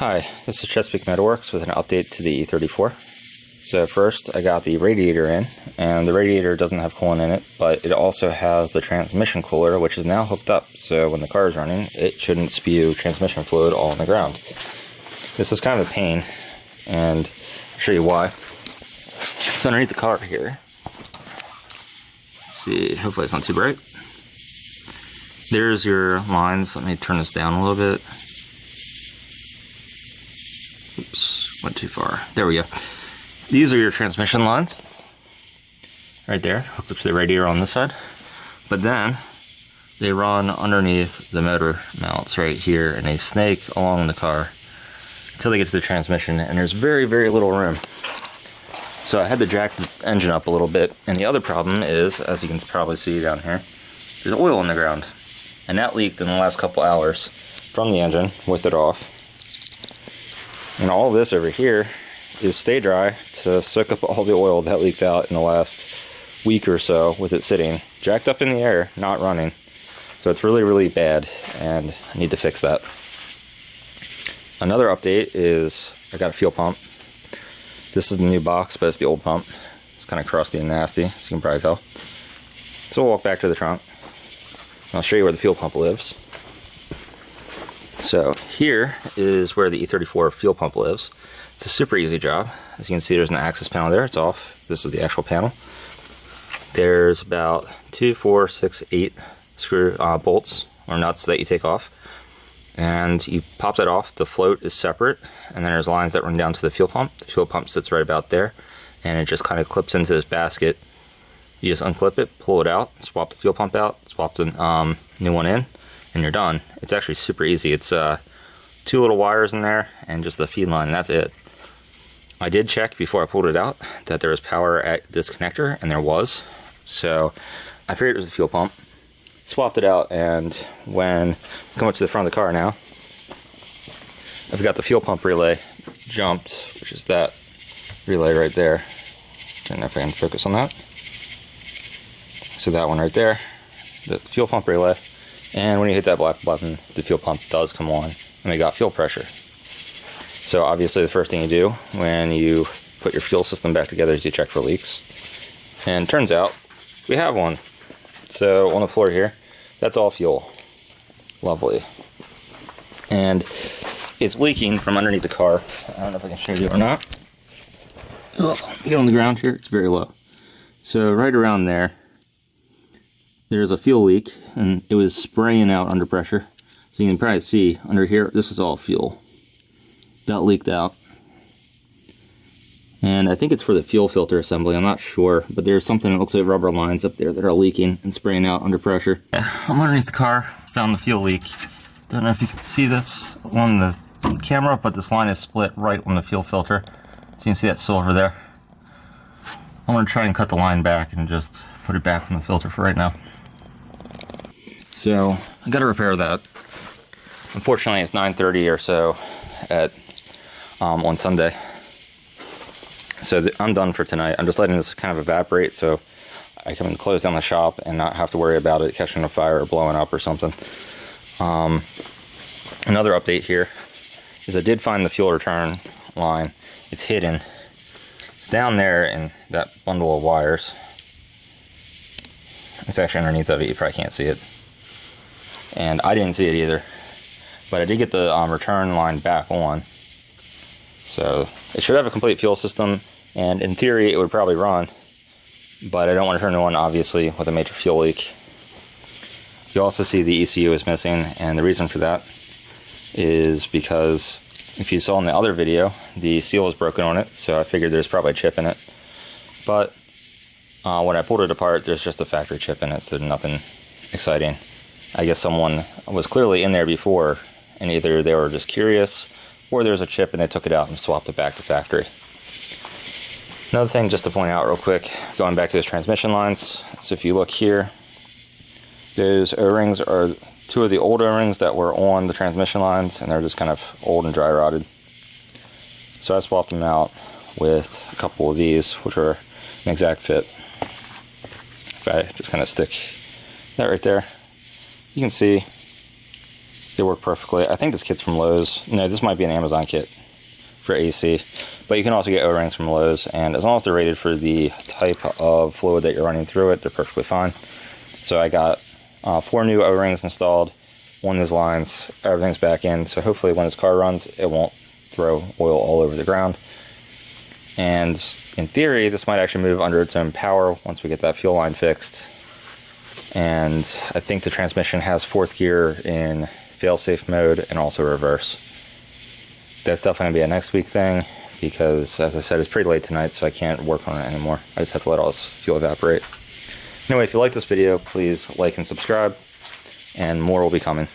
Hi, this is Chesapeake Metalworks with an update to the E34. So first I got the radiator in, and the radiator doesn't have coolant in it, but it also has the transmission cooler, which is now hooked up, so when the car is running, it shouldn't spew transmission fluid all on the ground. This is kind of a pain, and I'll show you why. So underneath the car here, let's see, hopefully it's not too bright. There's your lines. Let me turn this down a little bit. Oops, went too far. There we go. These are your transmission lines. Right there, hooked up to the radiator on this side. But then, they run underneath the motor mounts right here, and they snake along the car until they get to the transmission, and there's very, very little room. So I had to jack the engine up a little bit, and the other problem is, as you can probably see down here, there's oil on the ground. And that leaked in the last couple hours from the engine with it off. And all this over here is stay dry to soak up all the oil that leaked out in the last week or so with it sitting jacked up in the air, not running. So it's really, really bad, and I need to fix that. Another update is I got a fuel pump. This is the new box, but it's the old pump. It's kind of crusty and nasty, as you can probably tell. So we'll walk back to the trunk. I'll show you where the fuel pump lives. So here is where the E34 fuel pump lives. It's a super easy job. As you can see, there's an access panel there. It's off. This is the actual panel. There's about 2, 4, 6, 8 screw bolts or nuts that you take off. And you pop that off. The float is separate. And then there's lines that run down to the fuel pump. The fuel pump sits right about there. And it just kind of clips into this basket. You just unclip it, pull it out, swap the fuel pump out, swap the new one in, and you're done. It's actually super easy. It's 2 little wires in there and just the feed line, and that's it. I did check before I pulled it out that there was power at this connector, and there was. So I figured it was the fuel pump, swapped it out, and when I come up to the front of the car now, I've got the fuel pump relay jumped, which is that relay right there. Don't know if I can focus on that. So that one right there, that's the fuel pump relay. And when you hit that black button, the fuel pump does come on, and we got fuel pressure. So obviously the first thing you do when you put your fuel system back together is you check for leaks. And turns out we have one. So on the floor here, that's all fuel. Lovely. And it's leaking from underneath the car. I don't know if I can show you or not. Oh, get on the ground here, it's very low. So right around there, there's a fuel leak, and it was spraying out under pressure. So you can probably see under here, this is all fuel. That leaked out. And I think it's for the fuel filter assembly, I'm not sure. But there's something that looks like rubber lines up there that are leaking and spraying out under pressure. I'm underneath the car, found the fuel leak. Don't know if you can see this on the camera, but this line is split right on the fuel filter. So you can see that silver there. I'm going to try and cut the line back and just put it back on the filter for right now. So I got to repair that. Unfortunately, it's 9:30 or so at on Sunday. So I'm done for tonight. I'm just letting this kind of evaporate so I can close down the shop and not have to worry about it catching a fire or blowing up or something. Another update here is I did find the fuel return line. It's hidden. It's down there in that bundle of wires. It's actually underneath of it. You probably can't see it. And I didn't see it either, but I did get the return line back on. So it should have a complete fuel system, and in theory it would probably run, but I don't want to turn it on obviously with a major fuel leak. You also see the ECU is missing, and the reason for that is because if you saw in the other video, the seal is broken on it, so I figured there's probably a chip in it. But when I pulled it apart, there's just a factory chip in it, so nothing exciting. I guess someone was clearly in there before, and either they were just curious, or there was a chip and they took it out and swapped it back to factory. Another thing just to point out real quick, going back to those transmission lines, so if you look here, those O-rings are 2 of the old O-rings that were on the transmission lines, and they're just kind of old and dry rotted. So I swapped them out with a couple of these, which are an exact fit. If I just kind of stick that right there, you can see They work perfectly. I think this kit's from Lowe's. No, this might be an Amazon kit for AC. But you can also get O-rings from Lowe's, and as long as they're rated for the type of fluid that you're running through it, they're perfectly fine. So I got 4 new O-rings installed, 1 of these lines, everything's back in, so hopefully when this car runs, it won't throw oil all over the ground. And in theory, this might actually move under its own power once we get that fuel line fixed. And I think the transmission has 4th gear in fail-safe mode and also reverse. That's definitely going to be a next week thing, because as I said, it's pretty late tonight, so I can't work on it anymore. I just have to let all this fuel evaporate. Anyway, if you like this video, please like and subscribe, and more will be coming.